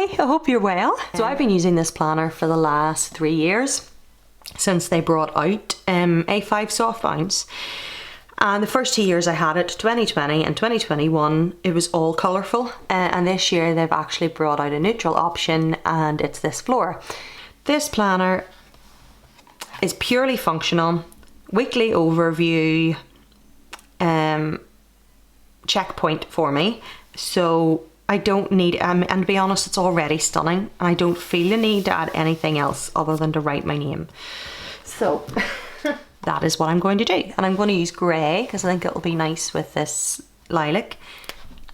Hi, I hope you're well. So I've been using this planner for the last 3 years since they brought out A5 Softbounds. And the first 2 years I had it, 2020 and 2021, it was all colourful. And this year they've actually brought out a neutral option, and it's this Flora. This planner is purely functional, weekly overview, checkpoint for me. So I don't need, and to be honest, it's already stunning. I don't feel the need to add anything else other than to write my name. So that is what I'm going to do. And I'm going to use grey because I think it'll be nice with this lilac,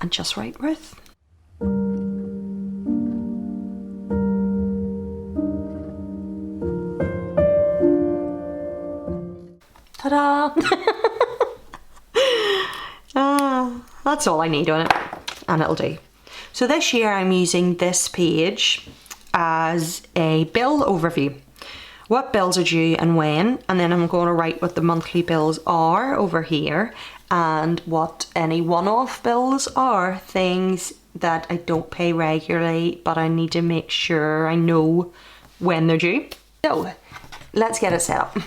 and just write Ruth. Ta-da! That's all I need on it, and it'll do. So this year I'm using this page as a bill overview. What bills are due and when, and then I'm going to write what the monthly bills are over here, and what any one-off bills are, things that I don't pay regularly but I need to make sure I know when they're due. So let's get it set up.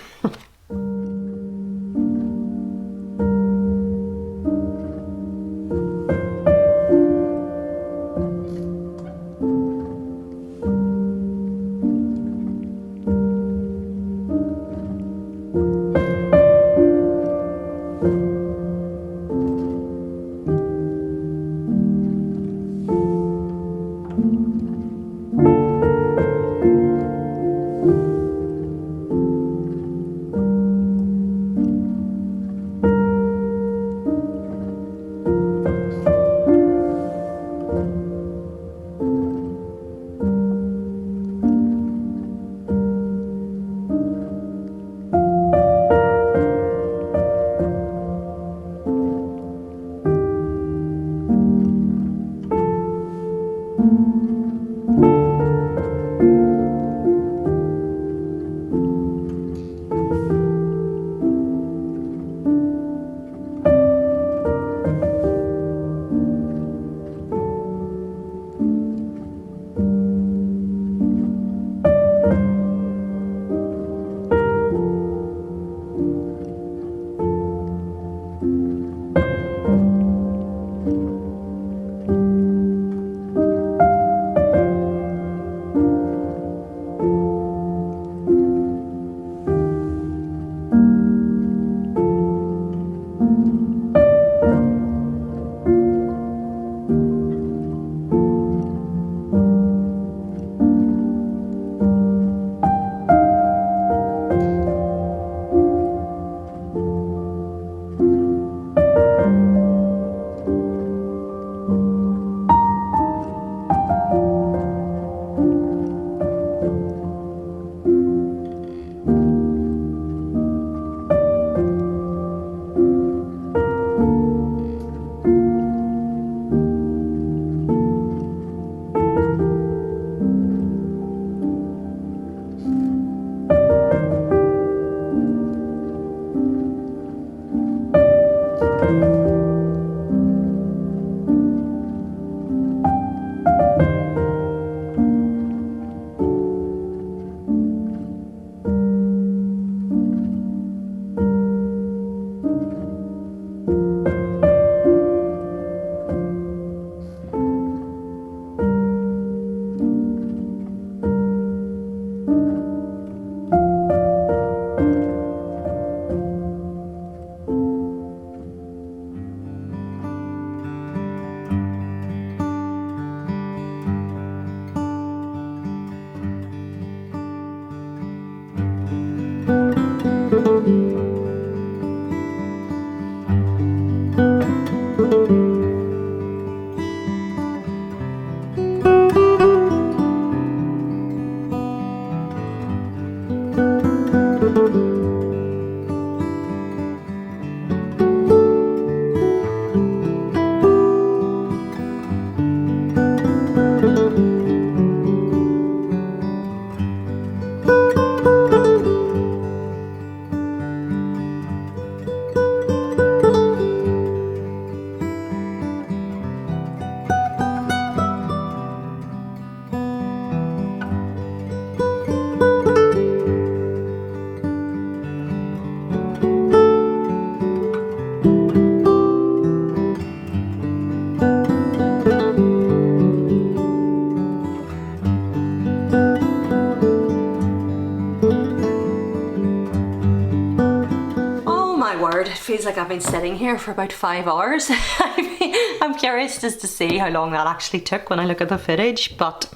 feels like I've been sitting here for about 5 hours. I'm curious just to see how long that actually took when I look at the footage, but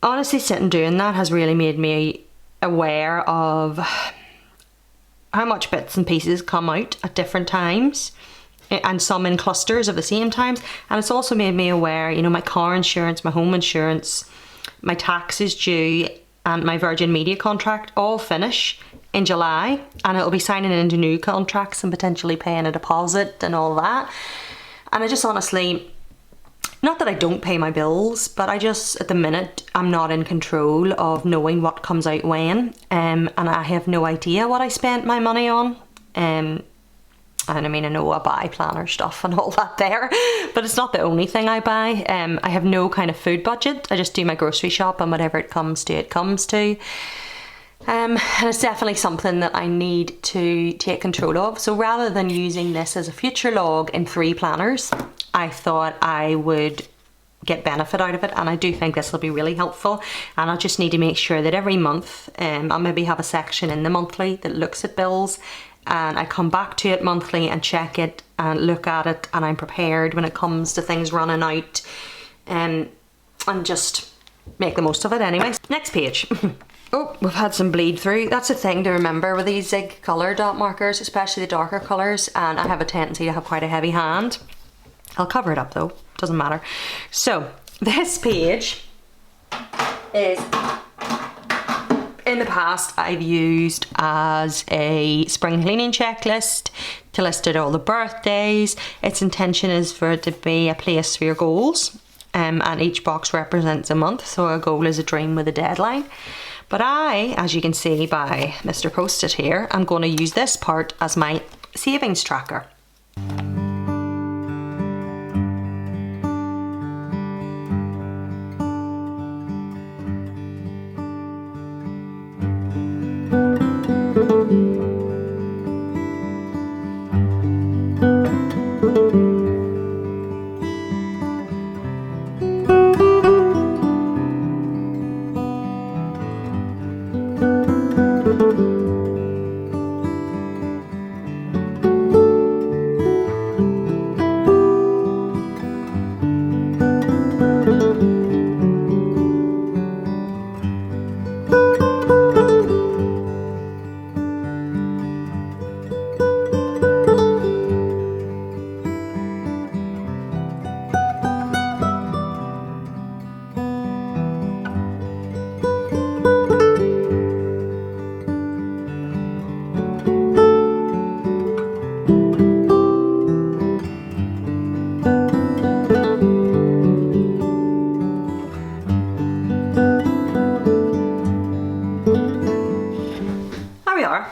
honestly sitting doing that has really made me aware of how much bits and pieces come out at different times, and some in clusters of the same times. And it's also made me aware, you know, my car insurance, my home insurance, my taxes due, and my Virgin Media contract all finish in July, and it'll be signing into new contracts and potentially paying a deposit and all that. And I just honestly, not that I don't pay my bills, but I just, at the minute, I'm not in control of knowing what comes out when, and I have no idea what I spent my money on. And I mean, I know I buy planner stuff and all that there, but it's not the only thing I buy. I have no kind of food budget. I just do my grocery shop, and whatever it comes to, it comes to. And it's definitely something that I need to take control of. So rather than using this as a future log in 3 planners, I thought I would get benefit out of it, and I do think this will be really helpful. And I'll just need to make sure that every month I'll maybe have a section in the monthly that looks at bills, and I come back to it monthly and check it and look at it, and I'm prepared when it comes to things running out, and just make the most of it anyways. Next page. Oh, we've had some bleed through. That's a thing to remember with these Zig colour dot markers, especially the darker colours, and I have a tendency to have quite a heavy hand. I'll cover it up though, doesn't matter. So this page is, in the past I've used as a spring cleaning checklist to list out all the birthdays. Its intention is for it to be a place for your goals, and each box represents a month, so a goal is a dream with a deadline. But I, as you can see by Mr. Post-it here, I'm going to use this part as my savings tracker.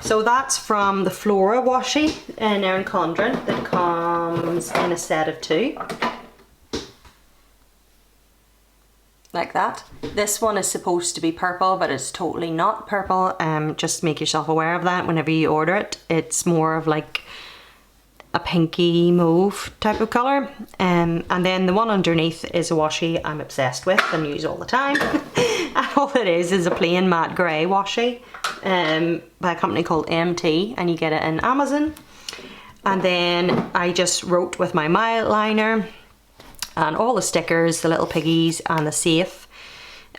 So that's from the Flora washi in Erin Condren that comes in a set of 2. Like that. This one is supposed to be purple, but it's totally not purple. Just make yourself aware of that whenever you order it. It's more of like a pinky mauve type of colour. And then the one underneath is a washi I'm obsessed with and use all the time. And all it is a plain matte grey washi by a company called MT, and you get it in Amazon. And then I just wrote with my mile liner and all the stickers, the little piggies and the safe,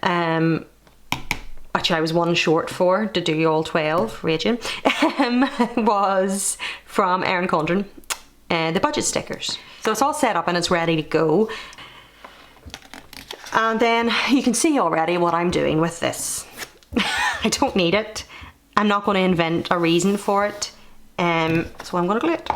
which I was one short for to do all 12, raging, was from Erin Condren, the budget stickers. So it's all set up and it's ready to go. And then you can see already what I'm doing with this. I don't need it. I'm not going to invent a reason for it. So I'm going to glue it.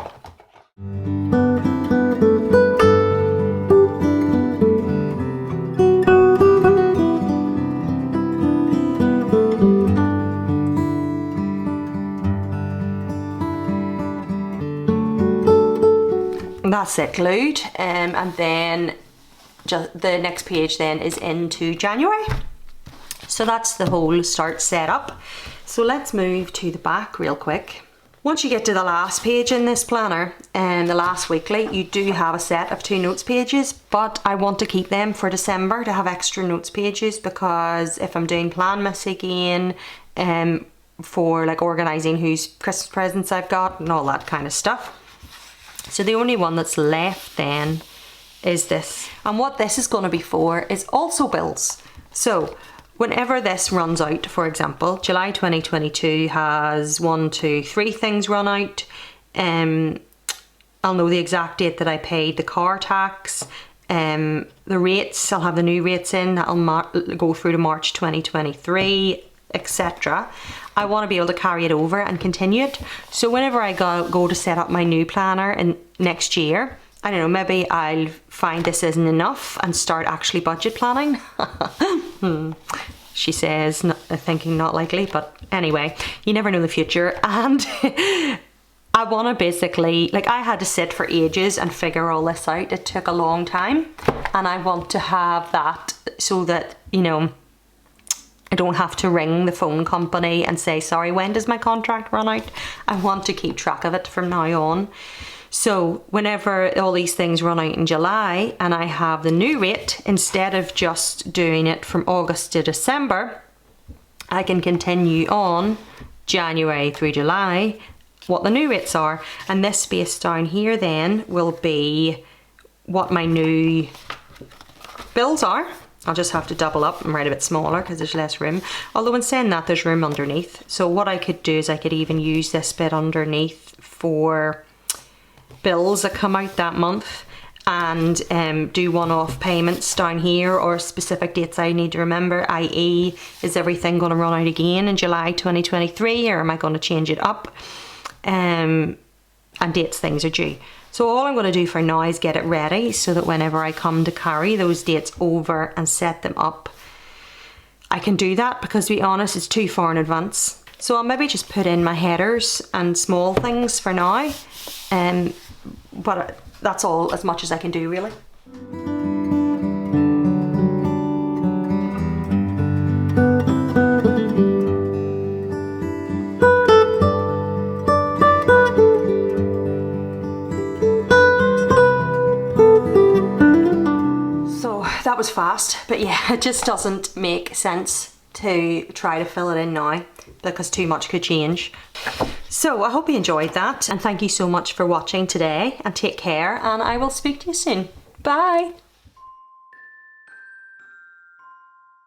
And that's it glued, and then just the next page then is into January. So that's the whole start setup. So let's move to the back real quick. Once you get to the last page in this planner, and the last weekly, you do have a set of 2 notes pages, but I want to keep them for December to have extra notes pages, because if I'm doing Planmas again, for like organising whose Christmas presents I've got and all that kind of stuff. So the only one that's left then is this. And what this is going to be for is also bills. So whenever this runs out, for example, July 2022 has 1, 2, 3 things run out. I'll know the exact date that I paid the car tax. The rates, I'll have the new rates in, that'll go through to March 2023, etc. I want to be able to carry it over and continue it. So whenever I go to set up my new planner in next year, I don't know, maybe I'll find this isn't enough and start actually budget planning. She says, thinking not likely, but anyway, you never know the future. And I want to basically, like, I had to sit for ages and figure all this out. It took a long time, and I want to have that so that, you know, I don't have to ring the phone company and say, sorry, when does my contract run out? I want to keep track of it from now on. So whenever all these things run out in July and I have the new rate, instead of just doing it from August to December, I can continue on January through July what the new rates are. And this space down here then will be what my new bills are. I'll just have to double up and write a bit smaller because there's less room. Although in saying that, there's room underneath. So what I could do is I could even use this bit underneath for bills that come out that month, and do one-off payments down here, or specific dates I need to remember, i.e. is everything going to run out again in July 2023, or am I going to change it up, and dates things are due. So all I'm going to do for now is get it ready so that whenever I come to carry those dates over and set them up, I can do that, because to be honest, it's too far in advance. So I'll maybe just put in my headers and small things for now, but that's all, as much as I can do really. So that was fast, but yeah, it just doesn't make sense to try to fill it in now because too much could change. So I hope you enjoyed that, and thank you so much for watching today, and take care, and I will speak to you soon. Bye!